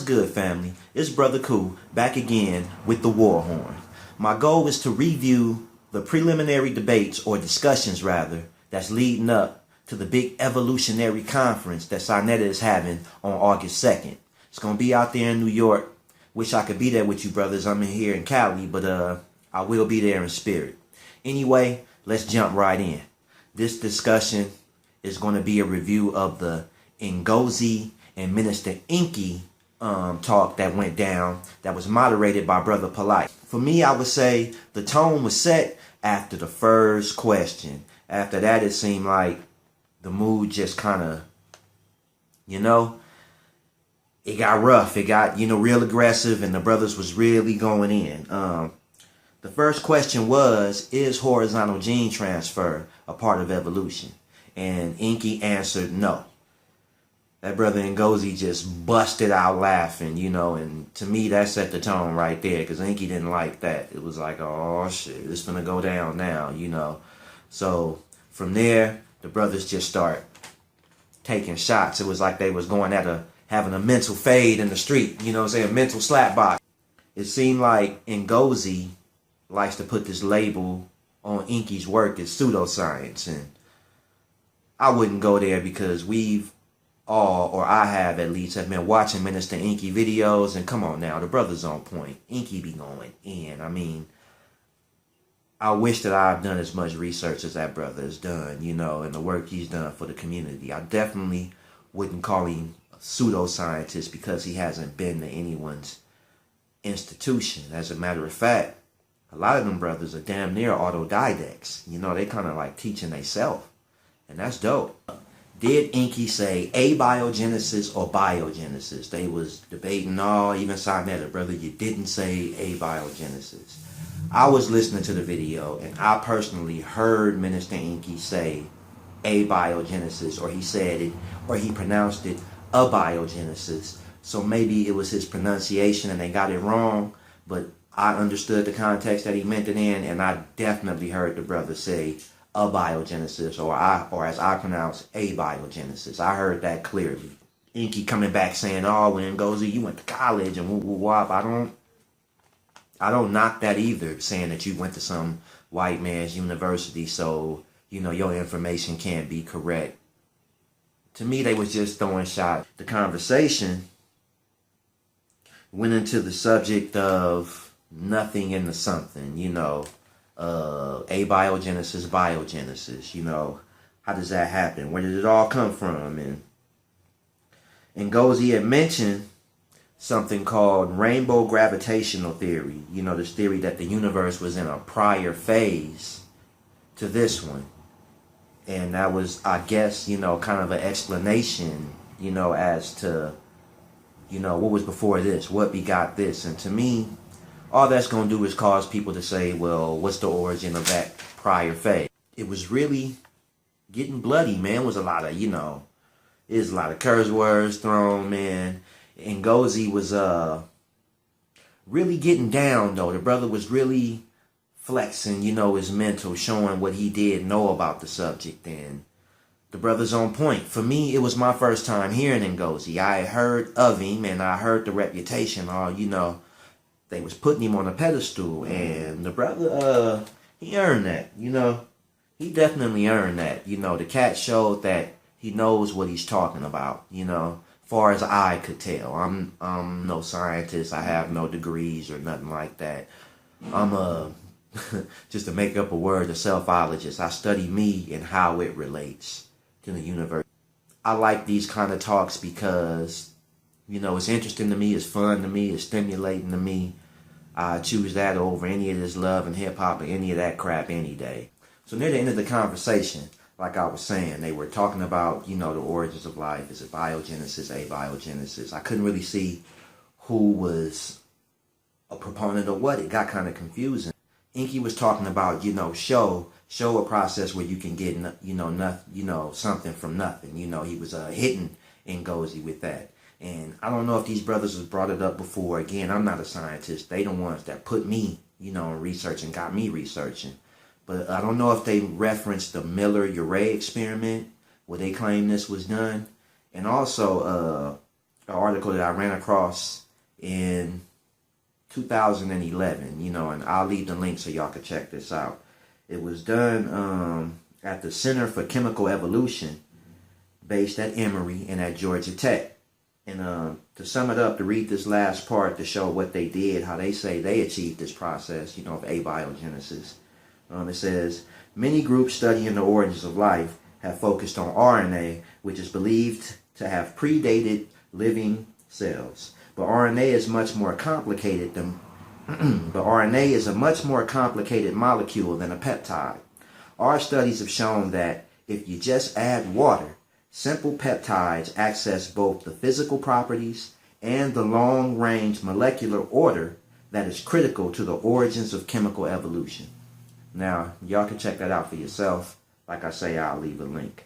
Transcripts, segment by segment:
good, family? It's Brother Khu back again with the war horn. My goal is to review the preliminary debates, or discussions rather, that's leading up to the big evolutionary conference that Saneter is having on August 2nd. It's going to be out there in New York. Wish I could be there with you, brothers. I'm in here in Cali, but I will be there in spirit. Anyway, let's jump right in. This discussion is going to be a review of the Ngozi and Minister Enqi talk that went down, that was moderated by Brother Polight. For me, I would say the tone was set after the first question. After that, it seemed like the mood just kind of, it got rough. It got, real aggressive, and the brothers was really going in. The first question was, is horizontal gene transfer a part of evolution? And Enqi answered no. That Brother Ngozi just busted out laughing, and to me that set the tone right there, because Enqi didn't like that. It was like, oh shit, it's gonna go down now, So from there, the brothers just start taking shots. It was like they was going at having a mental fade in the street, a mental slap box. It seemed like Ngozi likes to put this label on Enqi's work as pseudoscience, and I wouldn't go there, because we've all, or I have at least, have been watching Minister Enq videos, and come on now, the brother's on point. Enqi be going in. I mean, I wish that I've done as much research as that brother has done, and the work he's done for the community. I definitely wouldn't call him a pseudoscientist because he hasn't been to anyone's institution. As a matter of fact, a lot of them brothers are damn near autodidacts. They kind of like teaching themselves, and that's dope. Did Enqi say abiogenesis or biogenesis? They was debating, no, even Saneter, brother, you didn't say abiogenesis. I was listening to the video, and I personally heard Minister Enq say abiogenesis, or he said it, or he pronounced it abiogenesis. So maybe it was his pronunciation and they got it wrong, but I understood the context that he meant it in, and I definitely heard the brother say abiogenesis, or as I pronounce, abiogenesis. I heard that clearly. Enqi coming back saying, oh, when Ngozi, you went to college and whoop. I don't knock that either, saying that you went to some white man's university, so, your information can't be correct. To me, they was just throwing shots. The conversation went into the subject of nothing into something, abiogenesis, biogenesis, how does that happen? Where did it all come from? And Ngozi had mentioned something called rainbow gravitational theory, this theory that the universe was in a prior phase to this one. And that was, I guess, kind of an explanation, as to, what was before this, what begot this. And to me, all that's going to do is cause people to say, well, what's the origin of that prior phase? It was really getting bloody, man. It was a lot of, there's a lot of curse words thrown, man. And Ngozi was really getting down, though. The brother was really flexing, his mental, showing what he did know about the subject. And the brother's on point. For me, it was my first time hearing Ngozi. I had heard of him, and I heard the reputation, they was putting him on a pedestal, and the brother, he earned that, he definitely earned that. The cat showed that he knows what he's talking about, far as I could tell. I'm no scientist. I have no degrees or nothing like that. I'm just to make up a word, a self-ologist. I study me and how it relates to the universe. I like these kind of talks because, it's interesting to me, it's fun to me, it's stimulating to me. I choose that over any of this love and hip-hop or any of that crap any day. So near the end of the conversation, like I was saying, they were talking about, the origins of life. Is it biogenesis, abiogenesis? I couldn't really see who was a proponent of what. It got kind of confusing. Enqi was talking about, show a process where you can get, something from nothing. He was hitting Ngozi with that. And I don't know if these brothers has brought it up before. Again, I'm not a scientist. They the ones that put me, in research and got me researching. But I don't know if they referenced the Miller-Urey experiment where they claim this was done. And also, article that I ran across in 2011, and I'll leave the link so y'all can check this out. It was done at the Center for Chemical Evolution, based at Emory and at Georgia Tech. And to sum it up, to read this last part to show what they did, how they say they achieved this process, of abiogenesis. It says, many groups studying the origins of life have focused on RNA, which is believed to have predated living cells. But RNA is much more complicated than but RNA is a much more complicated molecule than a peptide. Our studies have shown that if you just add water, simple peptides access both the physical properties and the long-range molecular order that is critical to the origins of chemical evolution. Now, y'all can check that out for yourself. Like I say, I'll leave a link.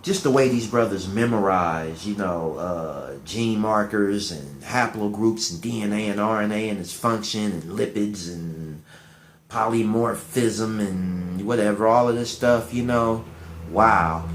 Just the way these brothers memorize, gene markers and haplogroups and DNA and RNA and its function and lipids and polymorphism and whatever, all of this stuff, wow,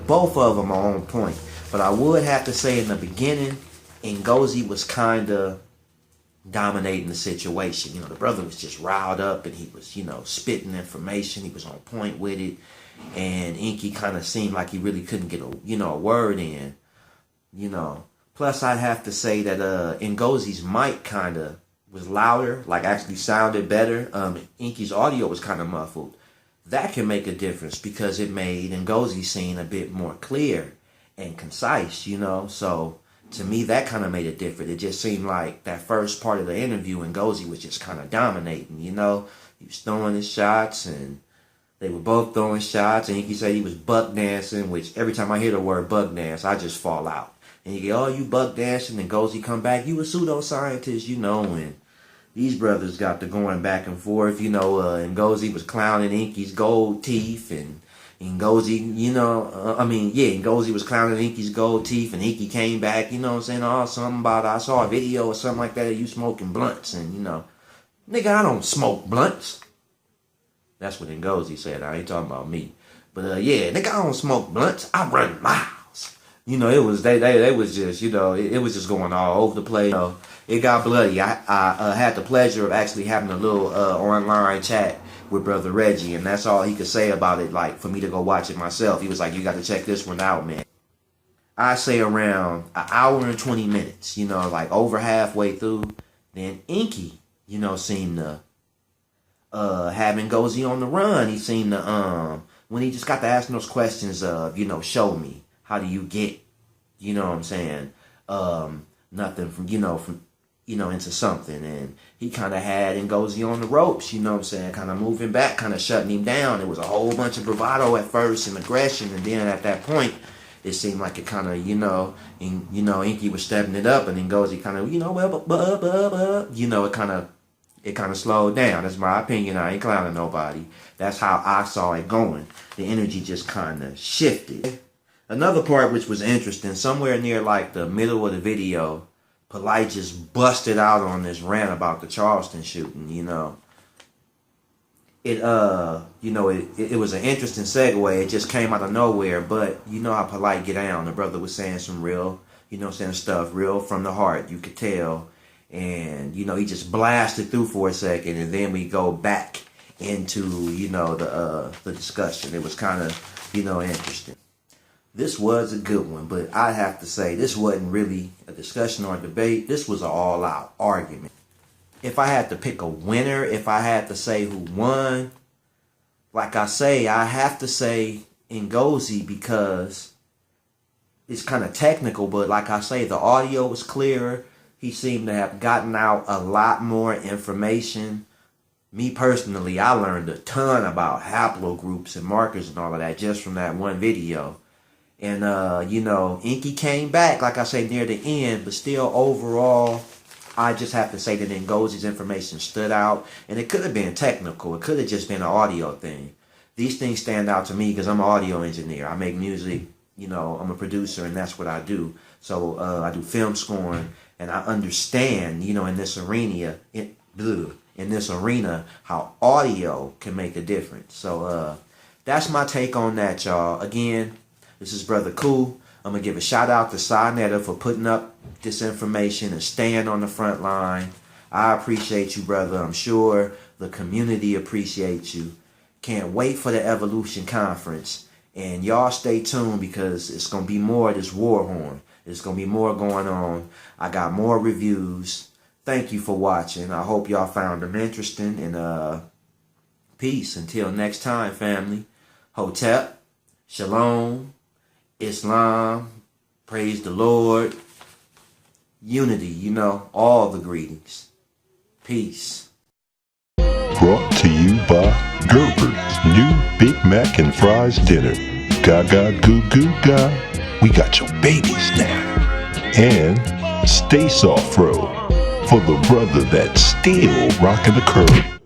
both of them are on point. But I would have to say in the beginning, Ngozi was kind of dominating the situation. The brother was just riled up and he was, spitting information. He was on point with it. And Enqi kind of seemed like he really couldn't get a word in, Plus, I'd have to say that Ngozi's mic kind of was louder, like actually sounded better. Enqi's audio was kind of muffled. That can make a difference because it made Ngozi seem a bit more clear and concise, So to me, that kind of made it different. It just seemed like that first part of the interview, Ngozi was just kind of dominating, He was throwing his shots and they were both throwing shots, and Enqi said he was buck dancing, which every time I hear the word buck dance, I just fall out. And you go, oh, you buck dancing, and Ngozi come back, you a pseudoscientist, and these brothers got to going back and forth, and Ngozi was clowning Enqi's gold teeth, and Ngozi, Ngozi was clowning Enqi's gold teeth, and Enqi came back, saying, oh, something about, I saw a video or something like that of you smoking blunts, and, nigga, I don't smoke blunts. That's what Ngozi said. I ain't talking about me. But yeah, nigga, I don't smoke blunts. I run miles. It was they was just, it was just going all over the place. It got bloody. I had the pleasure of actually having a little online chat with Brother Reggie, and that's all he could say about it, like for me to go watch it myself. He was like, you got to check this one out, man. I say around an hour and 20 minutes, like over halfway through. Then Enqi, seemed to having Ngozi on the run. He seemed to when he just got to asking those questions of, show me, how do you get, nothing from, into something. And he kind of had Ngozi on the ropes, kind of moving back, kind of shutting him down. It was a whole bunch of bravado at first and aggression, and then at that point it seemed like it kind of, Enqi was stepping it up, and then Ngozi kind of, it kind of slowed down. That's my opinion. I ain't clowning nobody. That's how I saw it going. The energy just kind of shifted. Another part which was interesting, somewhere near like the middle of the video, Polight just busted out on this rant about the Charleston shooting, It was an interesting segue. It just came out of nowhere, but you know how Polight get down. The brother was saying some real, stuff real from the heart. You could tell. And, he just blasted through for a second, and then we go back into, the discussion. It was kind of, interesting. This was a good one, but I have to say, this wasn't really a discussion or a debate. This was an all-out argument. If I had to pick a winner, if I had to say who won, like I say, I have to say Ngozi because it's kind of technical, but like I say, the audio was clearer. He seemed to have gotten out a lot more information. Me personally, I learned a ton about haplogroups and markers and all of that just from that one video. And, Enqi came back, like I say, near the end, but still overall, I just have to say that Ngozi's information stood out. And it could have been technical. It could have just been an audio thing. These things stand out to me because I'm an audio engineer. I make music, I'm a producer, and that's what I do. So I do film scoring. And I understand, in this arena, how audio can make a difference. So that's my take on that, y'all. Again, this is Brother Khu. I'm going to give a shout out to Saneter for putting up this information and staying on the front line. I appreciate you, brother. I'm sure the community appreciates you. Can't wait for the Evolution Conference. And y'all stay tuned because it's going to be more of this war horn. There's going to be more going on. I got more reviews. Thank you for watching. I hope y'all found them interesting. And peace. Until next time, family. Hotep. Shalom. Islam. Praise the Lord. Unity, you know, all the greetings. Peace. Brought to you by Gerbert's new Big Mac and Fries dinner. Gaga goo goo ga, we got your babies now. And Stay Soft Road for the brother that's still rocking the curb.